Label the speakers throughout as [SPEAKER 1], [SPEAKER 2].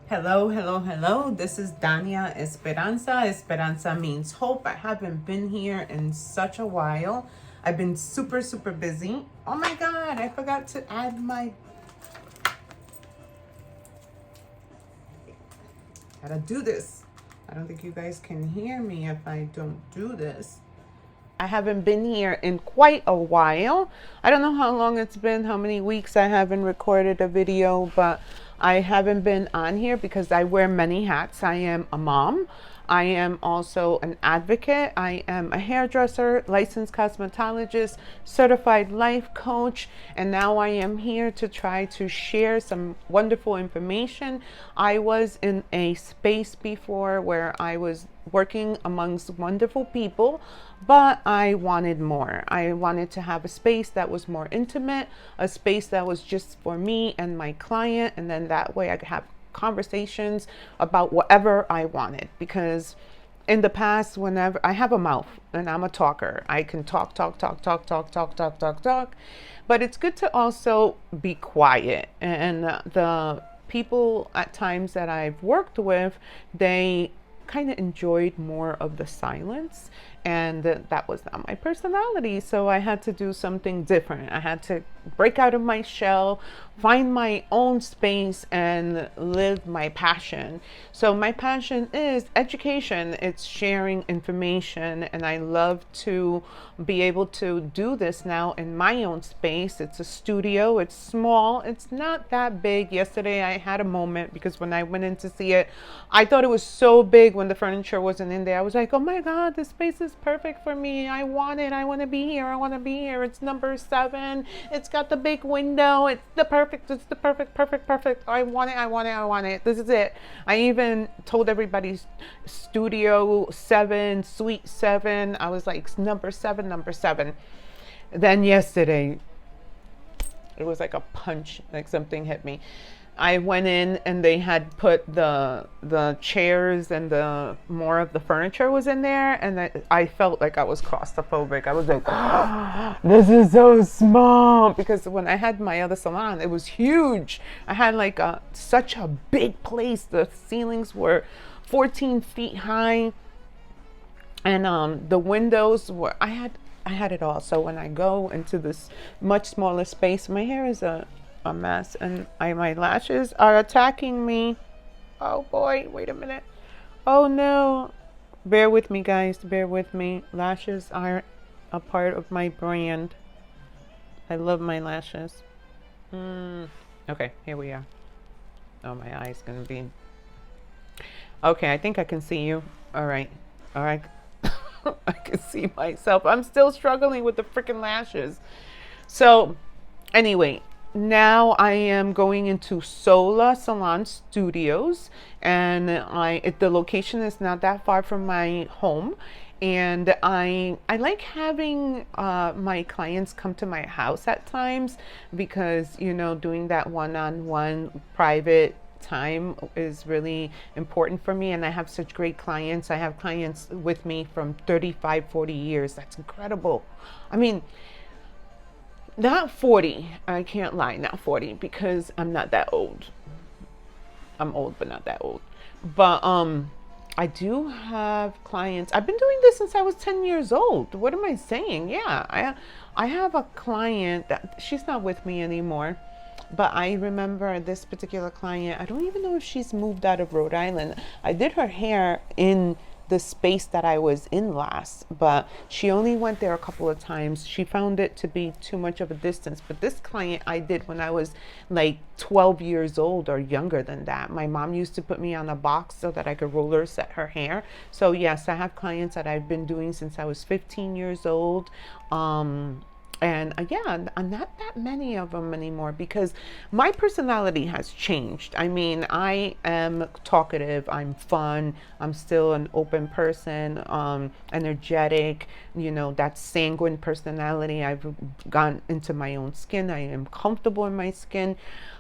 [SPEAKER 1] Hello, hello, hello. This is Dania Esperanza. Esperanza means hope. I haven't been here in such a while. I've been super, super busy. Oh my God, I forgot to add my... Gotta do this. I don't think you guys can hear me if I don't do this. I haven't been here in quite a while. I don't know how long it's been, how many weeks I haven't recorded a video, but I haven't been on here because I wear many hats. I am a mom. I am also an advocate. I am a hairdresser, licensed cosmetologist, certified life coach, and now I am here to try to share some wonderful information. I was in a space before where I was working amongst wonderful people, but I wanted more. I wanted to have a space that was more intimate, a space that was just for me and my client, and then that way I could have conversations about whatever I wanted. Because in the past, whenever I have a mouth and I'm a talker, I can talk, but it's good to also be quiet. And the people at times that I've worked with, they kind of enjoyed more of the silence, and that was not my personality. So I had to do something different. I had to break out of my shell, find my own space, and live my passion. So my passion is education. It's sharing information, and I love to be able to do this now in my own space. It's a studio. It's small. It's not that big. Yesterday I had a moment because when I went in to see it, I thought it was so big when the furniture wasn't in there. I was like, oh my God, this space is perfect for me. I want it. I want to be here. I want to be here. It's number 7. It's got the big window. It's the perfect. It's the perfect. I want it. I want it. I want it. This is it. I even told everybody Studio 7, Suite 7. I was like, number 7, number 7. Then yesterday, it was like a punch, like something hit me. I went in and they had put the chairs and the more of the furniture was in there, and I felt like I was claustrophobic. I was like, oh, this is so small, because when I had my other salon, it was huge. I had like such a big place. The ceilings were 14 feet high, and the windows were. I had it all. So when I go into this much smaller space, my hair is a mess, and my lashes are attacking me. Oh boy, wait a minute. Oh no. Bear with me, guys. Bear with me. Lashes are a part of my brand. I love my lashes. Okay, here we are. Oh, my eye's gonna be... Okay, I think I can see you. All right. All right. I can see myself. I'm still struggling with the freaking lashes. So, anyway, now I am going into Sola Salon Studios, and the location is not that far from my home, and I like having my clients come to my house at times, because doing that one-on-one private time is really important for me, and I have such great clients. I have clients with me from 35-40 years. That's incredible. I mean, not 40, I can't lie, not 40, because I'm not that old. I'm old, but not that old. But I do have clients. I've been doing this since I was 10 years old. What am I saying? Yeah, I have a client that she's not with me anymore. But I remember this particular client. I don't even know if she's moved out of Rhode Island. I did her hair in the space that I was in last, but she only went there a couple of times. She found it to be too much of a distance. But this client I did when I was like 12 years old or younger than that. My mom used to put me on a box so that I could roller set her hair. So yes, I have clients that I've been doing since I was 15 years old. And yeah, not that many of them anymore, because my personality has changed. I mean, I am talkative, I'm fun, I'm still an open person, energetic, that sanguine personality. I've gone into my own skin. I am comfortable in my skin.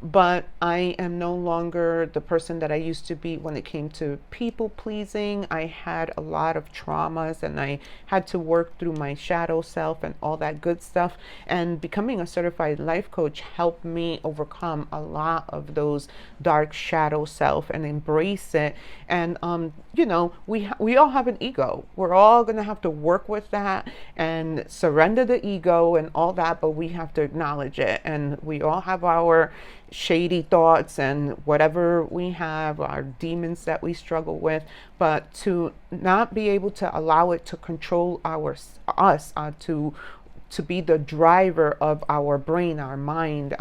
[SPEAKER 1] but I am no longer the person that I used to be when it came to people pleasing. I had a lot of traumas and I had to work through my shadow self and all that good stuff. And becoming a certified life coach helped me overcome a lot of those dark shadow self and embrace it. And we all have an ego. We're all gonna have to work with that and surrender the ego and all that, but we have to acknowledge it. And we all have our shady thoughts and whatever we have, our demons that we struggle with, but to not be able to allow it to control to be the driver of our brain, our mind,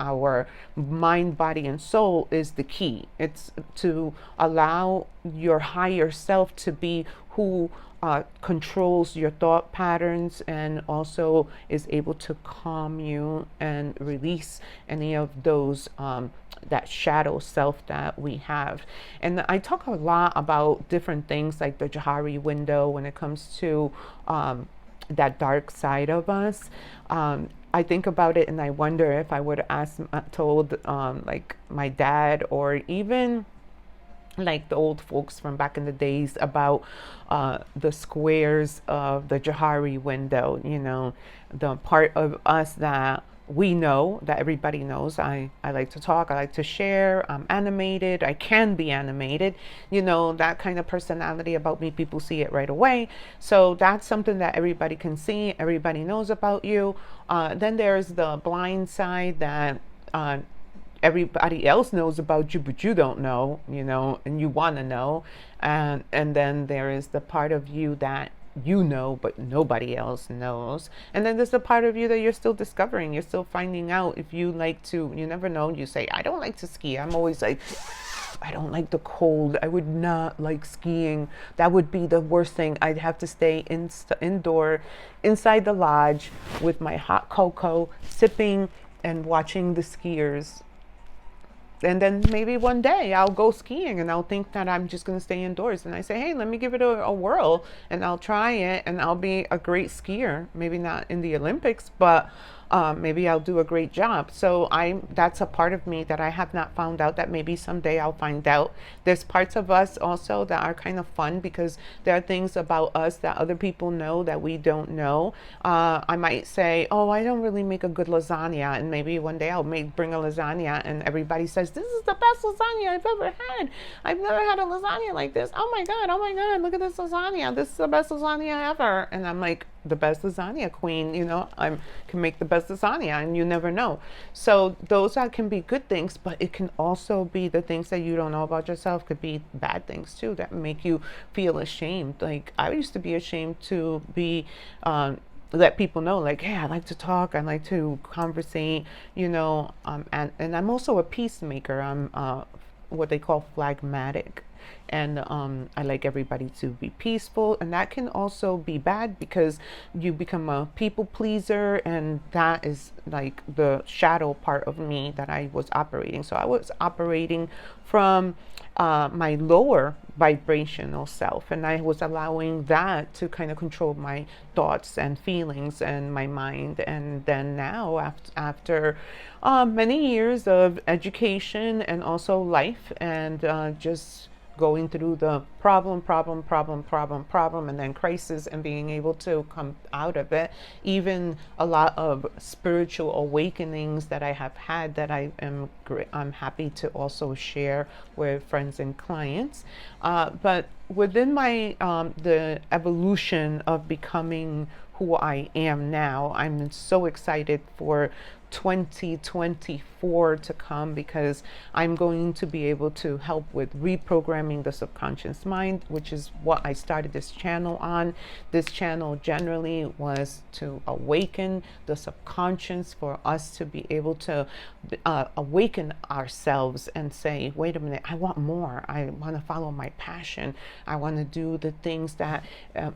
[SPEAKER 1] body, and soul is the key. It's to allow your higher self to be who controls your thought patterns and also is able to calm you and release any of those that shadow self that we have. And I talk a lot about different things like the Johari window when it comes to that dark side of us. I think about it and I wonder if I would have told like my dad or even like the old folks from back in the days about the squares of the Johari window, the part of us that we know, that everybody knows. I like to talk, I like to share, I'm animated, I can be animated, that kind of personality about me, people see it right away. So that's something that everybody can see, everybody knows about you. Then there's the blind side that everybody else knows about you, but you don't know, and you want to know. And then there is the part of you that but nobody else knows. And then there's the part of you that you're still discovering. You're still finding out if you like to, you never know. You say, I don't like to ski. I'm always like, I don't like the cold. I would not like skiing. That would be the worst thing. I'd have to stay indoor, inside the lodge with my hot cocoa, sipping and watching the skiers. And then maybe one day I'll go skiing and I'll think that I'm just going to stay indoors. And I say, hey, let me give it a whirl and I'll try it and I'll be a great skier. Maybe not in the Olympics, but maybe I'll do a great job. So that's a part of me that I have not found out, that maybe someday I'll find out. There's parts of us also that are kind of fun because there are things about us that other people know that we don't know. I might say, oh, I don't really make a good lasagna. And maybe one day I'll bring a lasagna and everybody says, this is the best lasagna I've ever had. I've never had a lasagna like this. Oh my God, look at this lasagna. This is the best lasagna ever. And I'm like, the best lasagna queen, I can make the best lasagna and you never know. So those can be good things, but it can also be the things that you don't know about yourself could be bad things too that make you feel ashamed. Like I used to be ashamed to be let people know, like, hey, I like to talk, I like to conversate, and I'm also a peacemaker. I'm what they call phlegmatic. And I like everybody to be peaceful. And that can also be bad because you become a people pleaser. And that is like the shadow part of me that I was operating. So I was operating from my lower vibrational self. And I was allowing that to kind of control my thoughts and feelings and my mind. And then now, after many years of education and also life and just going through the problem, and then crisis and being able to come out of it. Even a lot of spiritual awakenings that I have had that I'm happy to also share with friends and clients. But within my the evolution of becoming who I am now, I'm so excited for 2024 to come because I'm going to be able to help with reprogramming the subconscious mind, which is what I started this channel on. This channel generally was to awaken the subconscious, for us to be able to awaken ourselves and say, wait a minute, I want more. I want to follow my passion. I want to do the things that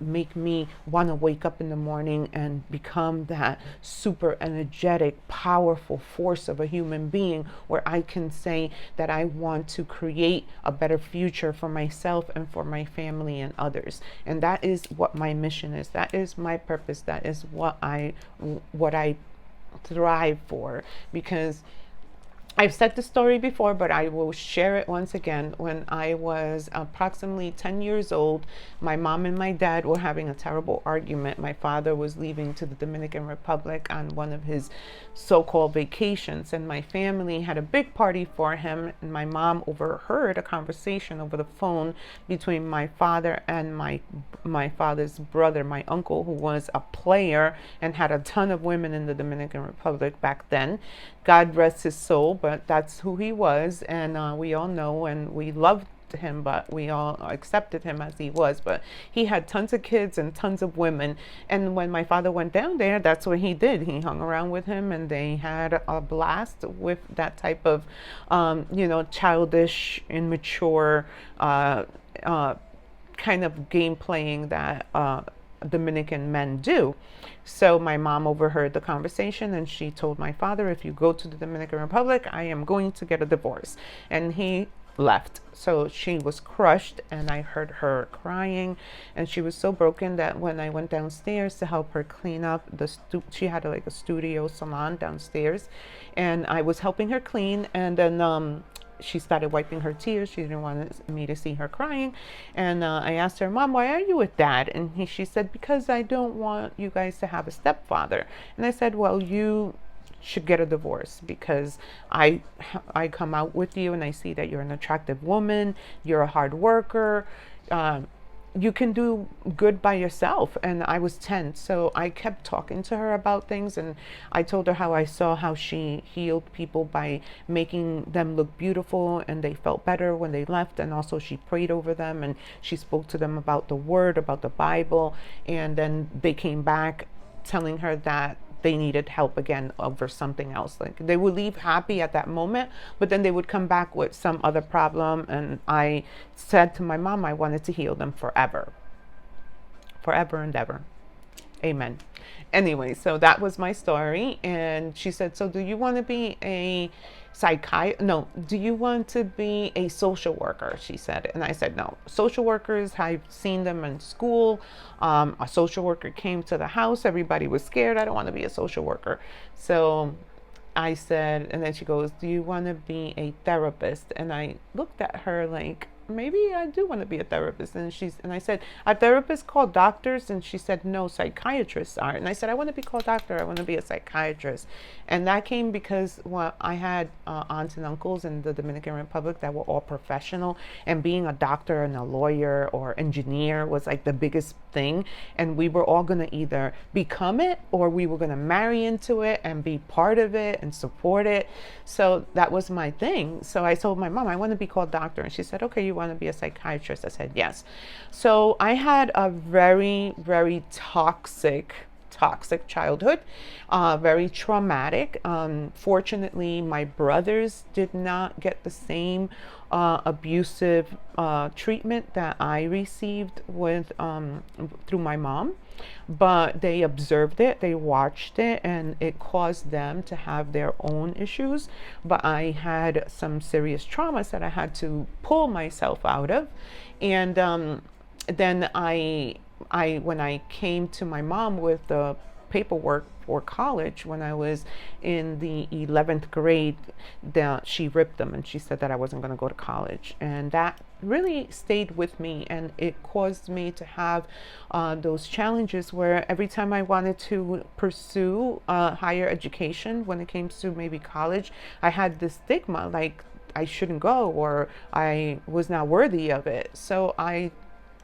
[SPEAKER 1] make me want to wake up in the morning and become that super energetic, powerful force of a human being, where I can say that I want to create a better future for myself and for my family and others. And that is what my mission is. That is my purpose. That is what I thrive for, because I've said the story before, but I will share it once again. When I was approximately 10 years old, my mom and my dad were having a terrible argument. My father was leaving to the Dominican Republic on one of his so-called vacations, and my family had a big party for him. And my mom overheard a conversation over the phone between my father and my father's brother, my uncle, who was a player and had a ton of women in the Dominican Republic back then. God rest his soul, but that's who he was, and we all know, and we loved him, but we all accepted him as he was. But he had tons of kids and tons of women, and when my father went down there, that's what he did. He hung around with him, and they had a blast with that type of childish, immature kind of game playing that Dominican men do. So my mom overheard the conversation, and she told my father, if you go to the Dominican Republic, I am going to get a divorce. And he left. So she was crushed, and I heard her crying, and she was so broken that when I went downstairs to help her clean up she had like a studio salon downstairs, and I was helping her clean, and then she started wiping her tears. She didn't want me to see her crying. And I asked her, Mom, why are you with Dad? And she said, because I don't want you guys to have a stepfather. And I said, well, you should get a divorce, because I come out with you and I see that you're an attractive woman. You're a hard worker. You can do good by yourself. And I was 10, so I kept talking to her about things, and I told her how I saw how she healed people by making them look beautiful, and they felt better when they left. And also she prayed over them, and she spoke to them about the word, about the Bible, and then they came back telling her that they needed help again over something else. Like, they would leave happy at that moment, but then they would come back with some other problem. And I said to my mom, I wanted to heal them forever and ever. Amen. Anyway, so that was my story. And she said, so do you want to be a do you want to be a social worker? She said. And I said, no. Social workers, I've seen them in school. A social worker came to the house. Everybody was scared. I don't want to be a social worker. So I said, and then she goes, do you want to be a therapist? And I looked at her like, maybe I do want to be a therapist. And I said, are therapists called doctors? And she said, no, psychiatrists are. And I said, I want to be called doctor. I want to be a psychiatrist. And that came because, well, I had aunts and uncles in the Dominican Republic that were all professional, and being a doctor and a lawyer or engineer was like the biggest thing. And we were all going to either become it, or we were going to marry into it and be part of it and support it. So that was my thing. So I told my mom, I want to be called doctor. And she said, okay, you want to be a psychiatrist? I said, yes. So I had a very, very toxic childhood, very traumatic. Fortunately, my brothers did not get the same abusive treatment that I received through my mom, but they observed it, they watched it, and it caused them to have their own issues. But I had some serious traumas that I had to pull myself out of. And then when I came to my mom with the paperwork for college, when I was in the 11th grade, she ripped them, and she said that I wasn't going to go to college. And that really stayed with me, and it caused me to have those challenges where every time I wanted to pursue higher education, when it came to maybe college, I had this stigma like I shouldn't go, or I was not worthy of it. So I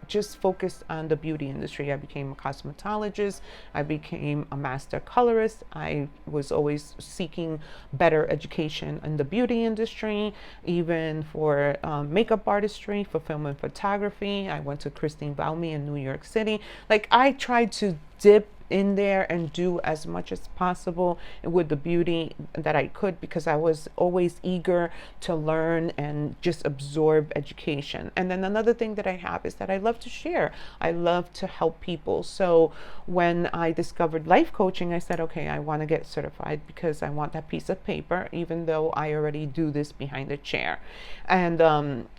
[SPEAKER 1] just focused on the beauty industry. I became a cosmetologist. I became a master colorist. I was always seeking better education in the beauty industry, even for makeup artistry, for film and photography. I went to Christine Valmy in New York City. Like, I tried to dip in there and do as much as possible with the beauty that I could, because I was always eager to learn and just absorb education. And then another thing that I have is that I love to share. I love to help people. So when I discovered life coaching, I said, okay, I want to get certified, because I want that piece of paper, even though I already do this behind a chair. And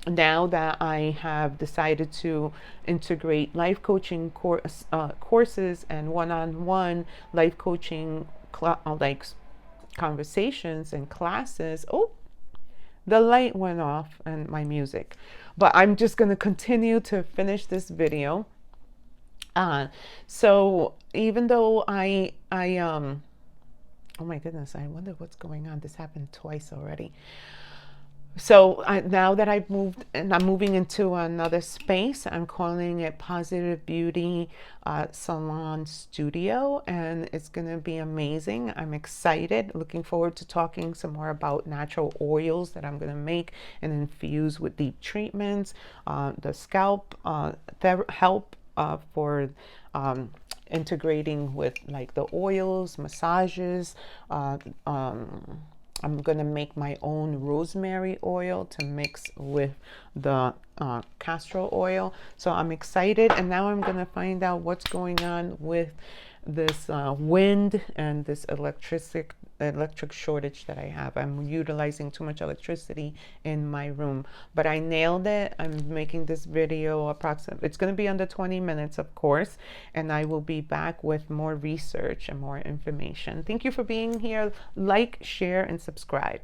[SPEAKER 1] now that I have decided to integrate life coaching courses and one-on-one life coaching conversations and classes. Oh, the light went off and my music. But I'm just going to continue to finish this video. Uh, so even though oh my goodness, I wonder what's going on. This happened twice already. So now that I've moved and I'm moving into another space, I'm calling it Positive Beauty Salon Studio, and it's going to be amazing. I'm excited, looking forward to talking some more about natural oils that I'm going to make and infuse with deep treatments, the scalp help for integrating with like the oils, massages, I'm going to make my own rosemary oil to mix with the castor oil. So I'm excited. And now I'm going to find out what's going on with this wind and this electric shortage that I have. I'm utilizing too much electricity in my room, but I nailed it. I'm making this video approximately, it's going to be under 20 minutes, of course, and I will be back with more research and more information. Thank you for being here. Like, share, and subscribe.